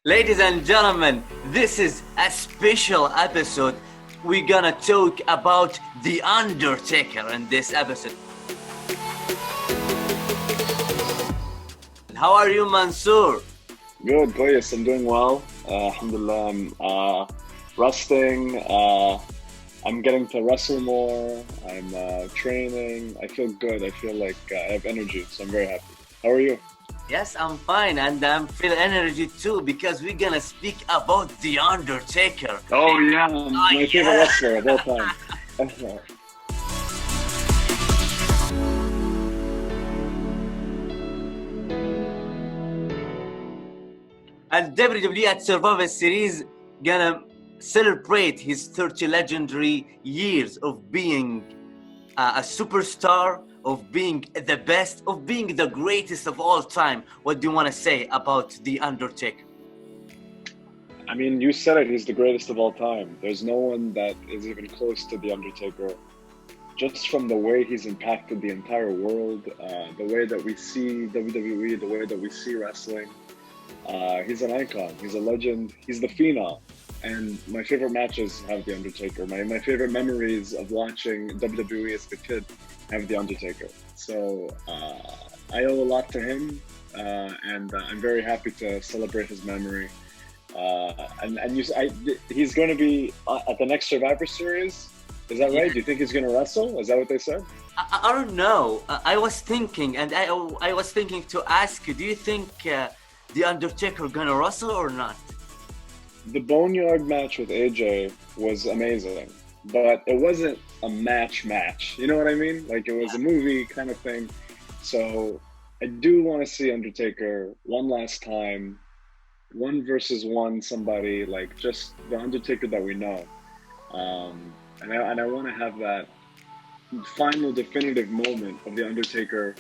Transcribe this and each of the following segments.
Ladies and gentlemen, this is a special episode. We're gonna talk about the Undertaker in this episode. How are you, Mansoor? Good, Koyes. I'm doing well. Alhamdulillah, I'm resting. I'm getting to wrestle more. I'm training. I feel good. I feel like I have energy, so I'm very happy. How are you? Yes, I'm fine, and I'm feeling energy too because we're gonna speak about the Undertaker. Oh yeah, my favorite wrestler of all time. And WWE at Survivor Series gonna celebrate his 30 legendary years of being a superstar, of being the best, of being the greatest of all time. What do you want to say about the Undertaker? I mean, you said it. He's the greatest of all time. There's no one that is even close to the Undertaker. Just from the way he's impacted the entire world, the way that we see WWE, the way that we see wrestling. He's an icon. He's a legend. He's the phenom. And my favorite matches have the Undertaker. My favorite memories of watching WWE as a kid have the Undertaker. So I owe a lot to him, and I'm very happy to celebrate his memory. He's going to be at the next Survivor Series. Is that right? Do you think he's going to wrestle? Is that what they said? I don't know. I was thinking, and I was thinking to ask you, do you think the Undertaker gonna wrestle or not? The Boneyard match with AJ was amazing, but it wasn't a match. You know what I mean? Like, it was a movie kind of thing. So I do want to see Undertaker one last time, 1-versus-1 somebody, like just the Undertaker that we know. And I want to have that final definitive moment of the Undertaker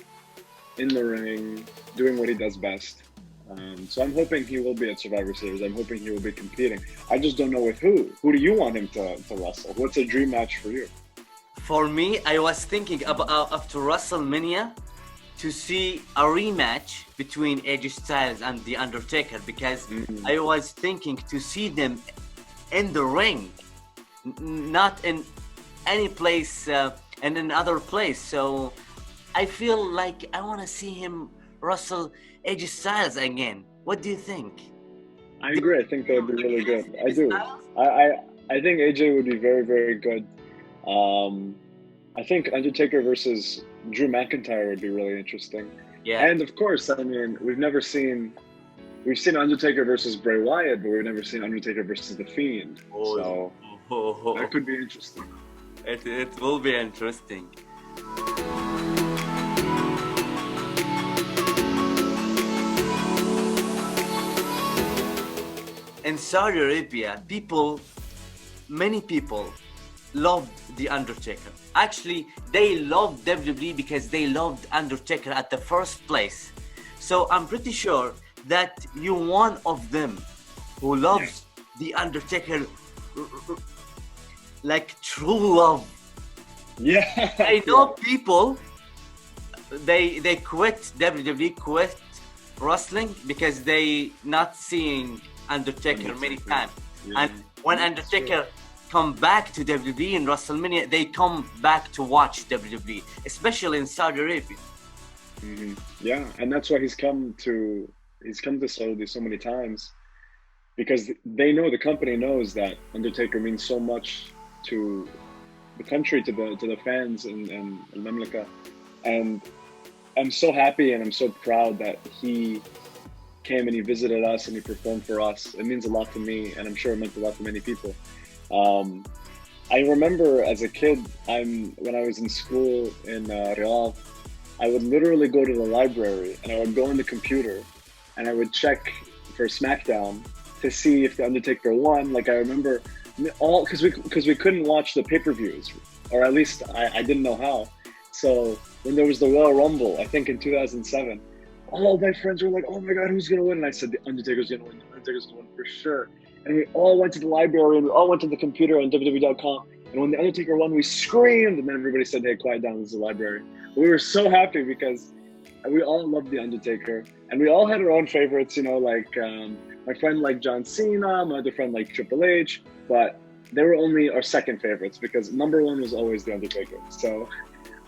in the ring, doing what he does best. So I'm hoping he will be at Survivor Series. I'm hoping he will be competing. I just don't know with who. Who do you want him to wrestle? What's a dream match for you? For me, I was thinking about after WrestleMania to see a rematch between AJ Styles and The Undertaker, because I was thinking to see them in the ring, not in any place, in another place. So I feel like I want to see him wrestle AJ Styles again. What do you think? I agree. I think that would be really good. I do. I think AJ would be very, very good. I think Undertaker versus Drew McIntyre would be really interesting. Yeah. And of course, I mean, we've seen Undertaker versus Bray Wyatt, but we've never seen Undertaker versus The Fiend. So that could be interesting. It will be interesting. In Saudi Arabia, many people loved The Undertaker. Actually, they loved WWE because they loved Undertaker at the first place. So I'm pretty sure that you're one of them who loves The Undertaker like true love. Yeah. I know people, they quit WWE, quit wrestling because they not seeing Undertaker many times. Yeah. And when Undertaker come back to WWE in WrestleMania, they come back to watch WWE, especially in Saudi Arabia. Mm-hmm. Yeah, and that's why he's come to Saudi so many times, because the company knows that Undertaker means so much to the country, to the fans and Al Mamlaka. And I'm so happy and I'm so proud that he came and he visited us and he performed for us. It means a lot to me, and I'm sure it meant a lot to many people. I remember as a kid, when I was in school in Riyadh, I would literally go to the library and I would go on the computer and I would check for SmackDown to see if the Undertaker won. Like, I remember because we couldn't watch the pay-per-views, or at least I didn't know how. So when there was the Royal Rumble, I think in 2007, all my friends were like, "Oh my God, who's gonna win?" And I said, "The Undertaker's gonna win. The Undertaker's gonna win for sure." And we all went to the library and we all went to the computer on WWE.com. And when the Undertaker won, we screamed, and then everybody said, "Hey, quiet down, this is the library." We were so happy because we all loved the Undertaker, and we all had our own favorites. You know, like my friend liked John Cena, my other friend liked Triple H, but they were only our second favorites because number one was always the Undertaker. So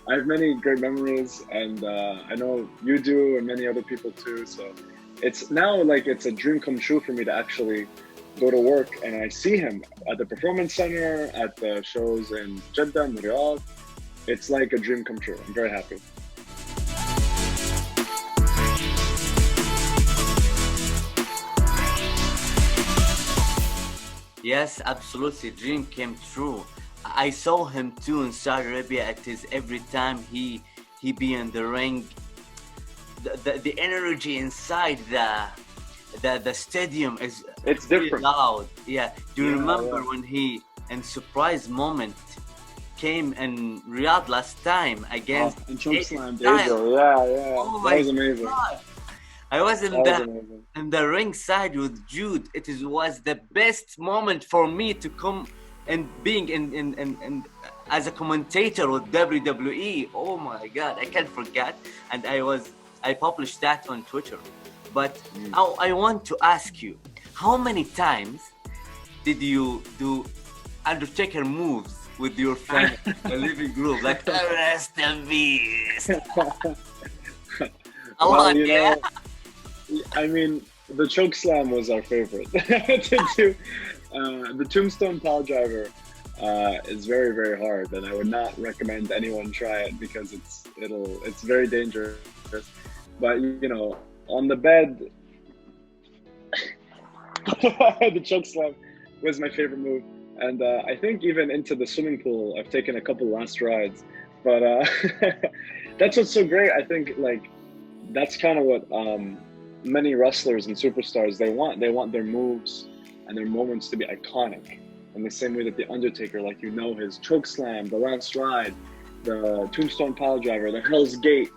I have many great memories, and I know you do, and many other people too. So it's now like it's a dream come true for me to actually go to work and I see him at the Performance Center, at the shows in Jeddah and Riyadh. It's like a dream come true. I'm very happy. Yes, absolutely. Dream came true. I saw him too in Saudi Arabia. It is every time he be in the ring, the energy inside the stadium is It's really different. loud. Yeah. Do you Yeah, remember yeah. when he in surprise moment came in Riyadh last time against And chokeslammed Styles? Azo. Yeah. Oh That my was amazing. God. I was That was amazing. in the ring side with Jude. Was the best moment for me to come and being in as a commentator with WWE. Oh my God, I can't forget. And I published that on Twitter. But I want to ask you, how many times did you do Undertaker moves with your friend in the living room? Like, rest in peace. A lot, you yeah? know, I mean, the choke slam was our favorite to do. The tombstone pile driver is very, very hard, and I would not recommend anyone try it because it's very dangerous. But you know, on the bed, the choke slam was my favorite move, and I think even into the swimming pool, I've taken a couple last rides. But that's what's so great. I think like that's kind of what many wrestlers and superstars they want their moves and their moments to be iconic in the same way that the Undertaker, like his choke slam, the last ride, the tombstone pile driver, the Hell's Gate.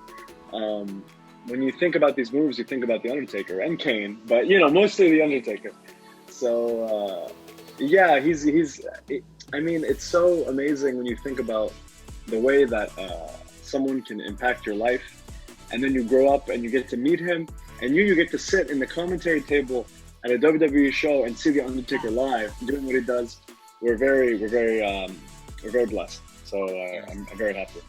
When you think about these moves, you think about the Undertaker and Kane, but mostly the Undertaker. So yeah, he's I mean, it's so amazing when you think about the way that someone can impact your life, and then you grow up and you get to meet him. And you get to sit in the commentary table at a WWE show and see the Undertaker live doing what he does. We're very blessed. So I'm very happy.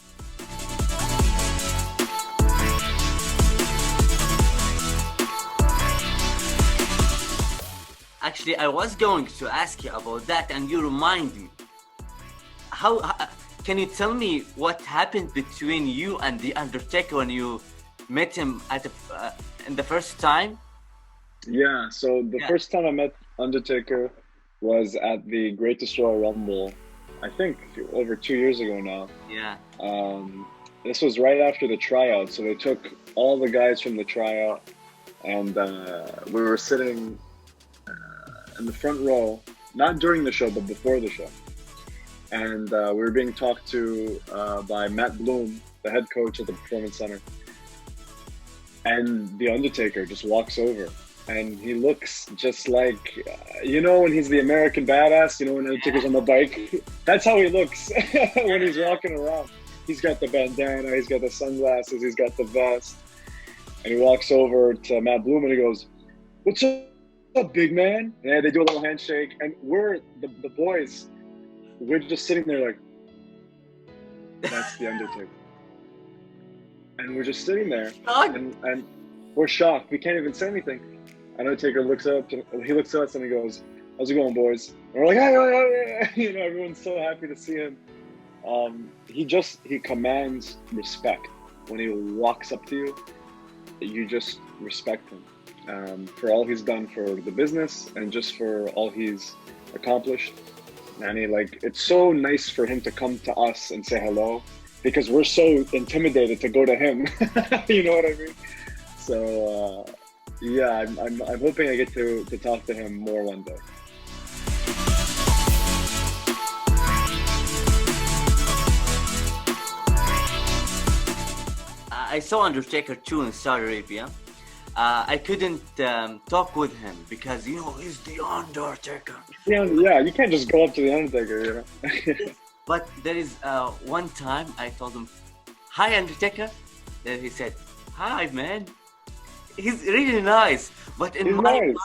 Actually, I was going to ask you about that, and you remind me. How can you tell me what happened between you and the Undertaker when you met him in the first time? Yeah, so the first time I met Undertaker was at the Greatest Royal Rumble, I think over 2 years ago now. Yeah. This was right after the tryout, so they took all the guys from the tryout, and we were sitting in the front row, not during the show, but before the show. And we were being talked to by Matt Bloom, the head coach at the Performance Center. And the Undertaker just walks over, and he looks just like, when he's the American badass, when Undertaker's on the bike, that's how he looks when he's walking around. He's got the bandana, he's got the sunglasses, he's got the vest, and he walks over to Matt Bloom and he goes, "What's up, big man?" And they do a little handshake, and we're the boys, we're just sitting there like, that's the Undertaker. And we're just sitting there, and we're shocked. We can't even say anything. Undertaker looks up, he looks at us, and he goes, "How's it going, boys?" And we're like, "Hey." Everyone's so happy to see him. He commands respect. When he walks up to you, you just respect him for all he's done for the business and just for all he's accomplished. And it's so nice for him to come to us and say hello, because we're so intimidated to go to him. You know what I mean? So yeah, I'm hoping I get to talk to him more one day. I saw Undertaker too in Saudi Arabia. I couldn't talk with him because he's the Undertaker. Yeah, you can't just go up to the Undertaker, But there is one time I told him, "Hi, Undertaker." Then he said, "Hi, man." He's really nice. But in my mind,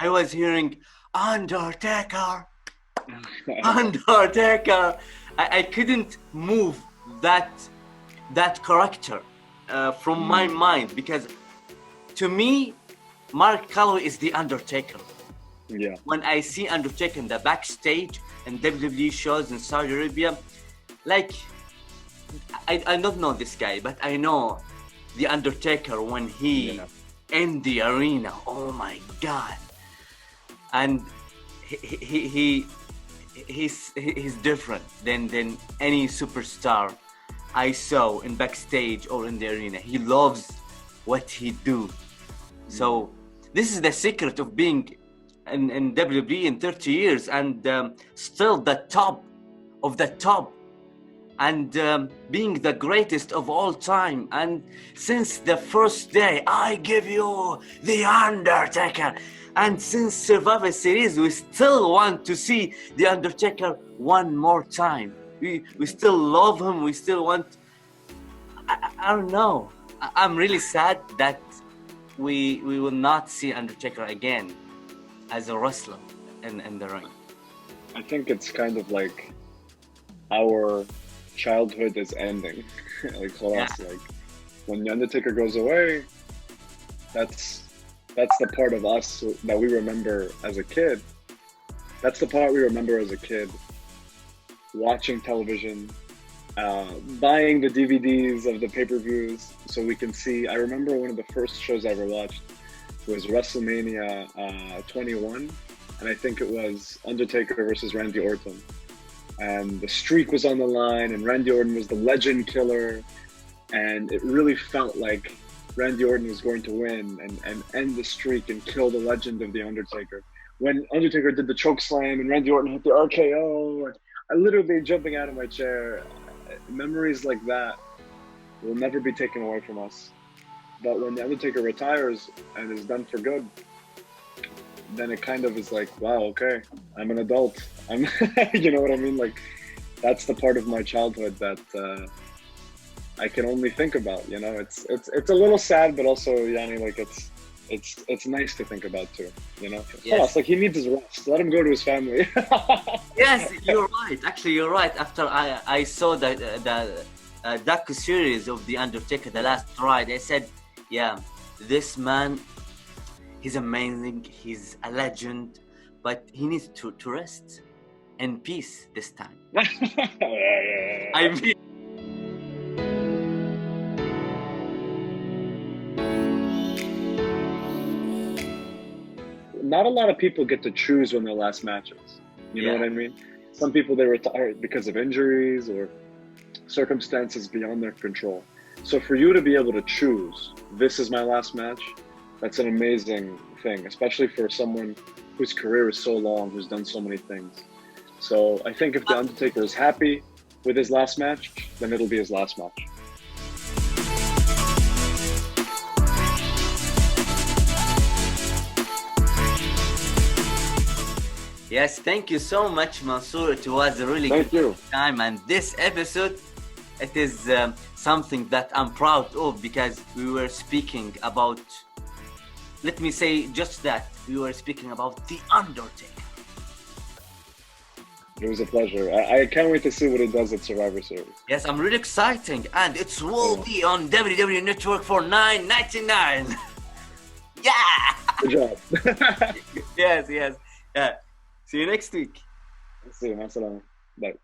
I was hearing Undertaker, Undertaker. I couldn't move that character from my mind, because to me, Mark Calloway is the Undertaker. Yeah. When I see Undertaker in the backstage and WWE shows in Saudi Arabia, like, I don't know this guy, but I know the Undertaker when he in the arena. Oh my God! And he's different than any superstar I saw in backstage or in the arena. He loves what he do. So this is the secret of being in WWE in 30 years and still the top of the top, and being the greatest of all time. And since the first day, I give you the Undertaker. And since Survivor Series, we still want to see the Undertaker one more time. We still love him. We still want. I don't know. I'm really sad that we will not see Undertaker again as a wrestler in the ring. I think it's kind of like our childhood is ending. Like for us, like when the Undertaker goes away, that's the part of us that we remember as a kid. That's the part we remember as a kid. Watching television, buying the DVDs of the pay-per-views so we can see. I remember one of the first shows I ever watched was WrestleMania 21, and I think it was Undertaker versus Randy Orton. And the streak was on the line, and Randy Orton was the legend killer, and it really felt like Randy Orton was going to win and end the streak and kill the legend of the Undertaker. When Undertaker did the choke slam and Randy Orton hit the RKO, I literally jumping out of my chair. Memories like that will never be taken away from us. But when the Undertaker retires and is done for good, then it kind of is like, wow, okay, I'm an adult. I'm, you know what I mean? Like, that's the part of my childhood that I can only think about. You know, it's a little sad, but also, Yanni, like it's nice to think about too. You know, yes. Like he needs his rest. Let him go to his family. Yes, you're right. Actually, you're right. After I saw the docu-series of the Undertaker, The Last Ride, I said, yeah, this man, he's amazing. He's a legend, but he needs to rest in peace this time. I mean. Not a lot of people get to choose when their last match is. You know what I mean? Some people, they retire because of injuries or circumstances beyond their control. So for you to be able to choose, this is my last match, that's an amazing thing, especially for someone whose career is so long, who's done so many things. So I think if The Undertaker is happy with his last match, then it'll be his last match. Yes, thank you so much, Mansoor. It was a really good time, and this episode, it is something that I'm proud of, because we were speaking about, let me say just that, we were speaking about The Undertaker. It was a pleasure. I can't wait to see what he does at Survivor Series. Yes, I'm really exciting, and it will be on WWE Network for $9.99. Yeah! Good job. Yes. Yeah. See you next week. See you. Bye.